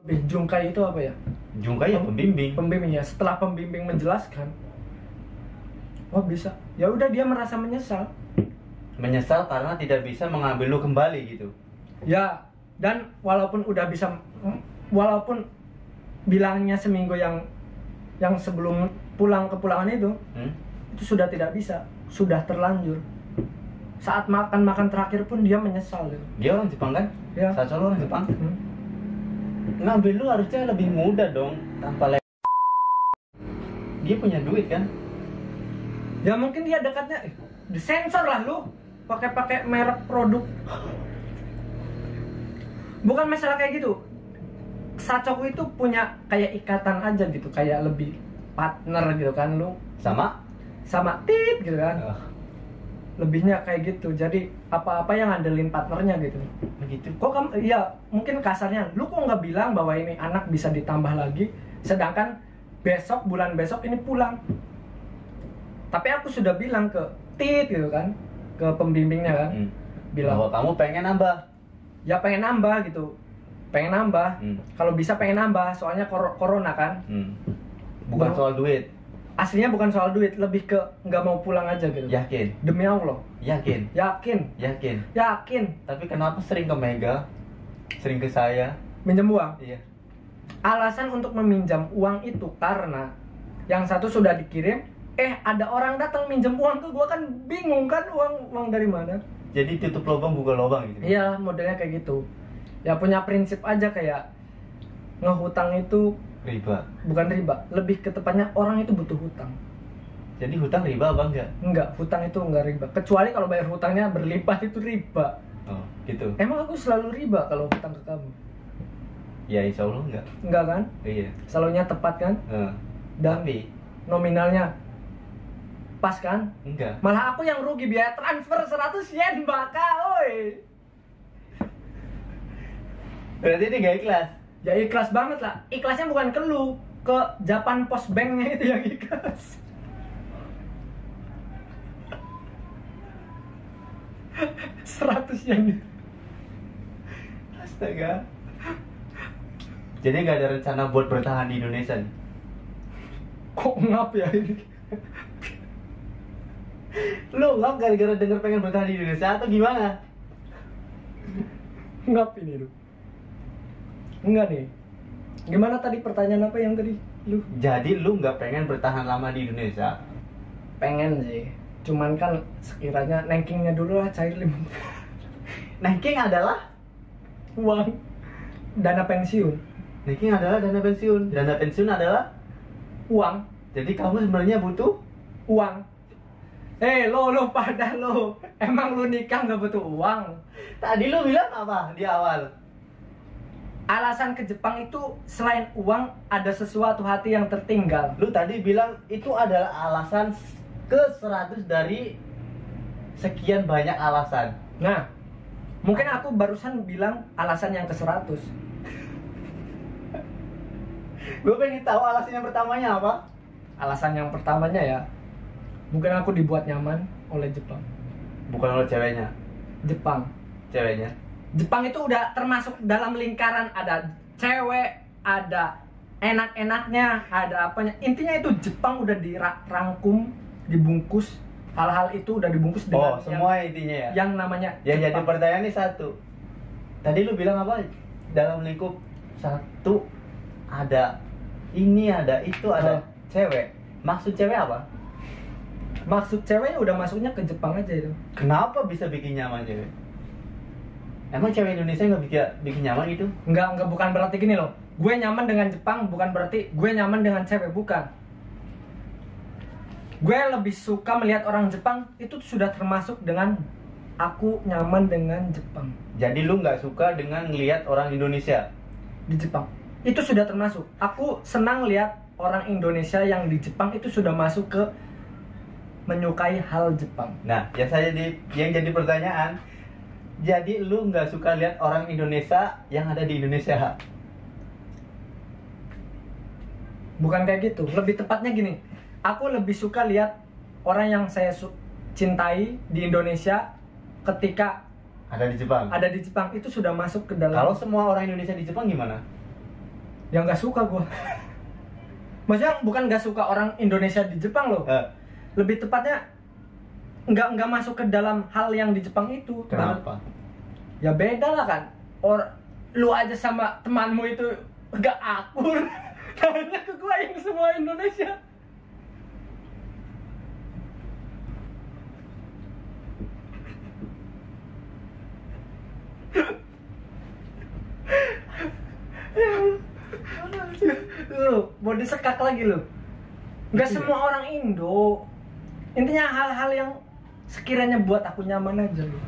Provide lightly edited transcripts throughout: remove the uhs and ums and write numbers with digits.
Jungkai itu apa ya? Jungkai ya pembimbing. Pembimbing ya. Setelah pembimbing menjelaskan, oh bisa. Ya udah dia merasa menyesal. Menyesal karena tidak bisa mengambil lu kembali gitu. Ya, dan walaupun udah bisa, walaupun bilangnya seminggu yang sebelum pulang ke pulangan itu sudah tidak bisa, sudah terlanjur. Saat makan terakhir pun dia menyesal gitu. Dia orang Jepang kan? Ya. Sasolo orang Jepang. Ngambil lu harusnya lebih mudah dong, tanpa dia punya duit kan? Ya mungkin dia dekatnya, disensor lah lu, pakai merek produk. Bukan masalah kayak gitu. Sacoku itu punya kayak ikatan aja gitu, kayak lebih partner gitu kan lu. Sama tit gitu kan. Lebihnya kayak gitu. Jadi apa-apa yang ngandelin partnernya gitu. Begitu. Kok kamu, ya mungkin kasarnya, lu kok nggak bilang bahwa ini anak bisa ditambah lagi, sedangkan bulan besok ini pulang. Tapi aku sudah bilang ke tit gitu kan, ke pembimbingnya kan, bilang bahwa kamu pengen nambah. Ya pengen nambah gitu, pengen nambah. Kalau bisa pengen nambah, soalnya corona kan. Bukan soal duit. Aslinya bukan soal duit, lebih ke nggak mau pulang aja gitu. Yakin? Demi Allah. Yakin? Yakin. Tapi kenapa sering ke Mega? Sering ke saya? Minjem uang? Iya. Alasan untuk meminjam uang itu karena yang satu sudah dikirim, ada orang datang minjem uang ke gua, kan bingung kan uang dari mana. Jadi tutup lubang buka lubang gitu? Iya, modelnya kayak gitu. Ya punya prinsip aja kayak ngehutang itu riba. Bukan riba, lebih ke tepatnya orang itu butuh hutang. Jadi hutang riba apa enggak? Enggak, hutang itu enggak riba. Kecuali kalau bayar hutangnya berlipat itu riba. Oh, gitu. Emang aku selalu riba kalau hutang ke kamu? Ya insya Allah enggak. Enggak kan? Iya. Selalunya tepat kan? Dan tapi nominalnya pas kan? Enggak. Malah aku yang rugi, biaya transfer 100 yen bakal, oi. Berarti ini gak ikhlas? Ya ikhlas banget lah. Ikhlasnya bukan ke lu, ke Japan Post Bank-nya itu yang ikhlas. Yen. Astaga. Jadi gak ada rencana buat bertahan di Indonesia nih? Kok ngap ya ini? Lu ngap gara-gara denger pengen bertahan di Indonesia atau gimana? Ngap ini lu. Enggak nih. Gimana tadi pertanyaan apa yang tadi lu? Jadi lu nggak pengen bertahan lama di Indonesia? Pengen sih. Cuman kan sekiranya nankingnya dulu lah cair 5. Nanking adalah uang dana pensiun. Nanking adalah dana pensiun. Dana pensiun adalah uang. Jadi kamu sebenarnya butuh uang. Lo pada lo. Emang lu nikah nggak butuh uang? Tadi lu bilang apa di awal? Alasan ke Jepang itu selain uang ada sesuatu hati yang tertinggal. Lu tadi bilang itu adalah alasan ke 100 dari sekian banyak alasan. Nah, mungkin aku barusan bilang alasan yang ke 100. Gue pengen tahu alasan yang pertamanya apa? Alasan yang pertamanya ya, mungkin aku dibuat nyaman oleh Jepang. Bukan oleh ceweknya? Jepang. Ceweknya? Jepang itu udah termasuk dalam lingkaran, ada cewek, ada enak-enaknya, ada apanya. Intinya itu Jepang udah dirangkum, dibungkus. Hal-hal itu udah dibungkus dengan semua intinya ya? Yang namanya yang Jepang. Jadi pertanyaan ini satu. Tadi lu bilang apa? Dalam lingkup satu ada ini, ada itu, ada cewek. Maksud cewek apa? Maksud ceweknya udah masuknya ke Jepang aja itu. Kenapa bisa bikin nyaman cewek? Emang cewek Indonesia nggak bikin nyaman gitu? Enggak, bukan berarti gini loh. Gue nyaman dengan Jepang bukan berarti gue nyaman dengan cewek, bukan. Gue lebih suka melihat orang Jepang, itu sudah termasuk dengan aku nyaman dengan Jepang. Jadi lu nggak suka dengan ngelihat orang Indonesia di Jepang? Itu sudah termasuk. Aku senang lihat orang Indonesia yang di Jepang, itu sudah masuk ke menyukai hal Jepang. Nah, yang jadi pertanyaan, jadi lu nggak suka lihat orang Indonesia yang ada di Indonesia? Bukan kayak gitu. Lebih tepatnya gini, aku lebih suka lihat orang yang saya cintai di Indonesia ketika ada di Jepang. Ada di Jepang, itu sudah masuk ke dalam. Kalau semua orang Indonesia di Jepang gimana? Ya nggak suka gue. Maksudnya bukan nggak suka orang Indonesia di Jepang loh. Lebih tepatnya nggak masuk ke dalam hal yang di Jepang itu. Kenapa? Ya beda lah kan. Lu aja sama temanmu itu nggak akur. Karena ke gue yang semua Indonesia. Lu mau disekak lagi lu. Nggak semua orang Indo. Intinya hal-hal yang sekiranya buat aku nyaman aja lu.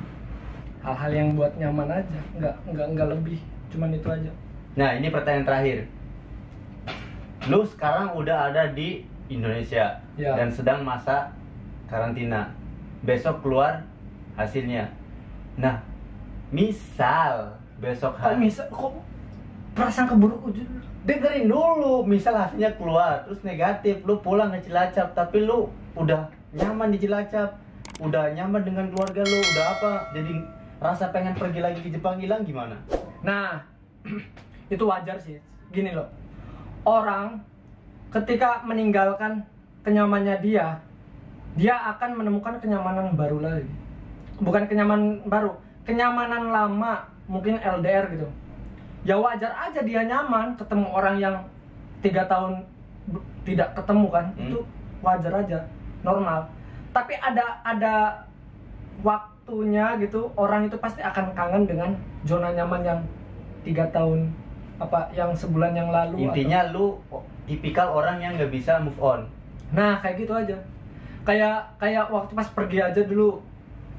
Hal-hal yang buat nyaman aja, nggak lebih, cuman itu aja. Nah, ini pertanyaan terakhir. Lu sekarang udah ada di Indonesia Ya. dan sedang masa karantina. Besok keluar hasilnya. Nah, misal besok Kok prasangka buruk aja. dengerin dulu, misal hasilnya keluar terus negatif, lu pulang ke Cilacap tapi lu udah nyaman di Cilacap, udah nyaman dengan keluarga lu, udah apa, jadi rasa pengen pergi lagi ke Jepang hilang gimana? Nah, itu wajar sih. Gini loh, orang ketika meninggalkan kenyamannya dia akan menemukan kenyamanan baru lagi. Bukan kenyamanan baru, kenyamanan lama, mungkin LDR gitu. Ya wajar aja dia nyaman ketemu orang yang 3 tahun tidak ketemu kan. Itu wajar aja, normal. Tapi ada waktunya gitu, orang itu pasti akan kangen dengan zona nyaman yang 3 tahun yang sebulan yang lalu. Intinya lu tipikal orang yang nggak bisa move on. Nah, kayak gitu aja. Kayak waktu pas pergi aja dulu,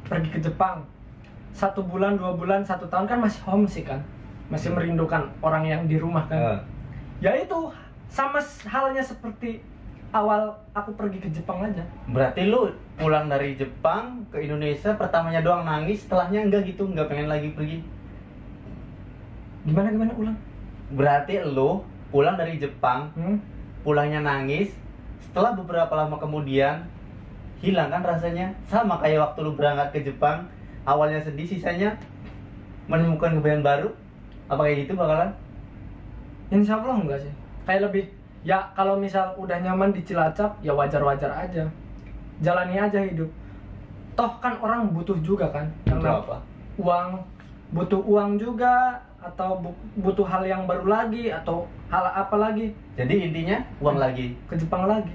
pergi ke Jepang 1 bulan, 2 bulan, 1 tahun kan masih homesick kan, masih merindukan orang yang di rumah kan. Ya itu sama halnya seperti awal aku pergi ke Jepang aja. Berarti lu pulang dari Jepang ke Indonesia pertamanya doang nangis, setelahnya enggak gitu, nggak pengen lagi pergi. Gimana ulang? Berarti lu pulang dari Jepang, pulangnya nangis, setelah beberapa lama kemudian hilang kan rasanya. Sama kayak waktu lu berangkat ke Jepang, awalnya sedih, sisanya menemukan kebahagiaan baru. Apa kayak gitu bakalan? Insya Allah enggak sih. Kayak lebih, ya kalau misal udah nyaman di Cilacap, ya wajar-wajar aja. Jalani aja hidup. Toh kan orang butuh juga kan. Butuh apa? Uang. Butuh uang juga, atau butuh hal yang baru lagi, atau hal apa lagi. Jadi intinya uang lagi. Ke Jepang lagi.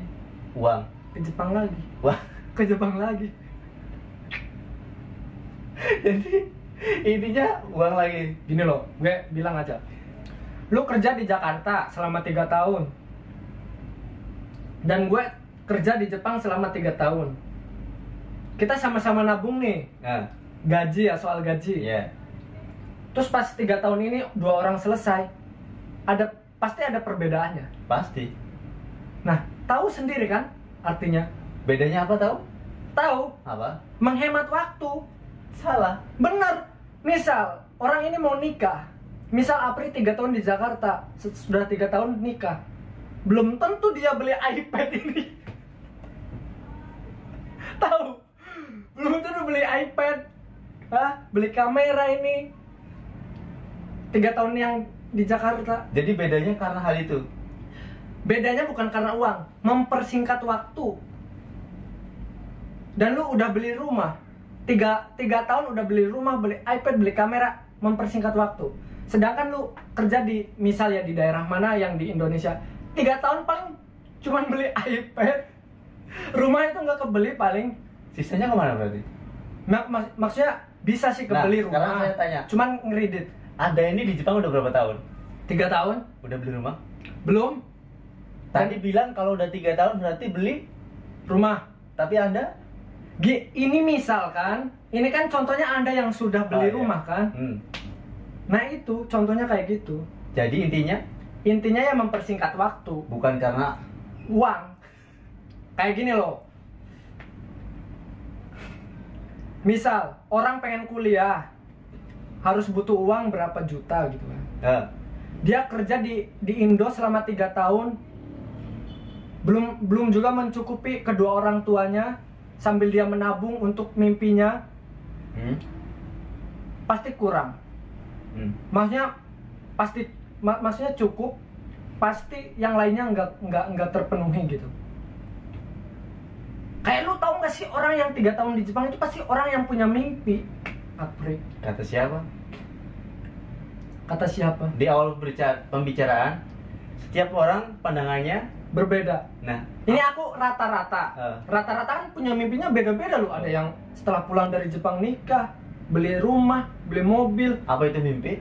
Uang. Ke Jepang lagi. Wah. Ke Jepang lagi. Jadi intinya uang lagi. Gini loh, gue bilang aja. Lu kerja di Jakarta selama 3 tahun. Dan gue kerja di Jepang selama 3 tahun. Kita sama-sama nabung nih. Nah. Gaji ya, soal gaji. Iya. Terus pas 3 tahun ini 2 orang selesai. Pasti ada perbedaannya. Pasti. Nah, tahu sendiri kan artinya? Bedanya apa tahu? Tahu. Apa? Menghemat waktu. Salah. Bener. Misal orang ini mau nikah. Misal Apri 3 tahun di Jakarta, sudah 3 tahun nikah. Belum tentu dia beli iPad ini. Tahu? Belum tentu beli iPad. Beli kamera ini. 3 tahun yang di Jakarta. Jadi bedanya karena hal itu. Bedanya bukan karena uang, mempersingkat waktu. Dan lu udah beli rumah. 3 tahun udah beli rumah, beli iPad, beli kamera, mempersingkat waktu. Sedangkan lu kerja di, misal ya di daerah mana yang di Indonesia, 3 tahun paling cuman beli iPad. Rumah itu nggak kebeli paling. Sisanya kemana berarti? Maksudnya bisa sih kebeli rumah. Sekarang saya tanya. Cuman ngeridit. Ada ini di Jepang udah berapa tahun? 3 tahun? Udah beli rumah? Belum. Tadi bilang kalau udah 3 tahun berarti beli Rumah. Tapi Anda? Ini misalkan, ini kan contohnya Anda yang sudah beli rumah kan? Nah itu contohnya kayak gitu. Jadi intinya? Intinya ya mempersingkat waktu. Bukan karena uang. Kayak gini loh. Misal orang pengen kuliah, harus butuh uang berapa juta gitu kan. Dia kerja di Indo selama 3 tahun, belum juga mencukupi kedua orang tuanya, sambil dia menabung untuk mimpinya. Pasti kurang. Maksudnya cukup, pasti yang lainnya nggak terpenuhi gitu. Kayak lu tahu nggak sih, orang yang 3 tahun di Jepang itu pasti orang yang punya mimpi. Apri. Kata siapa? Kata siapa? Di awal pembicaraan, setiap orang pandangannya berbeda. Nah, ini aku rata-rata. Rata-rata kan punya mimpinya beda-beda loh. Ada yang setelah pulang dari Jepang nikah, beli rumah, beli mobil. Apa itu mimpi?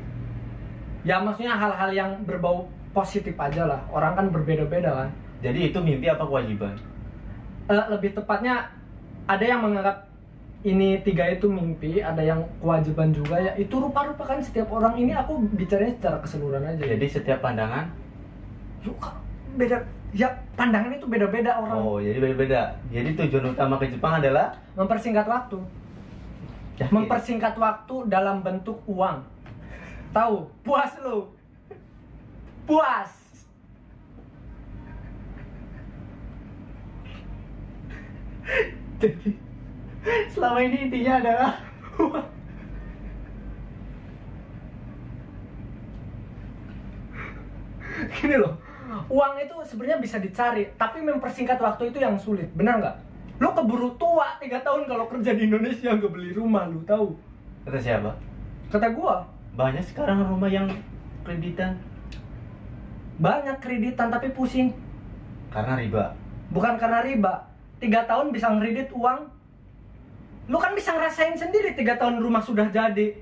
Ya maksudnya hal-hal yang berbau positif aja lah. Orang kan berbeda-beda kan. Jadi itu mimpi apa kewajiban? Lebih tepatnya ada yang menganggap ini 3 itu mimpi, ada yang kewajiban juga ya. Itu rupa-rupa kan setiap orang, ini aku bicaranya secara keseluruhan aja. Jadi setiap pandangan yuk beda. Ya pandangan itu beda-beda orang. Oh, jadi beda-beda. Jadi tujuan utama ke Jepang adalah mempersingkat waktu. Yakin? Mempersingkat waktu dalam bentuk uang. Tahu? Puas lu. Puas. Jadi selama ini intinya adalah gini loh, uang itu sebenarnya bisa dicari, tapi mempersingkat waktu itu yang sulit, benar nggak? Lo keburu tua 3 tahun kalau kerja di Indonesia nggak beli rumah, lo tahu? Kata siapa? Kata gua. Banyak sekarang rumah yang kreditan. Banyak kreditan tapi pusing. Karena riba. Bukan karena riba. 3 tahun bisa ngeredit uang. Lu kan bisa ngerasain sendiri 3 tahun rumah sudah jadi.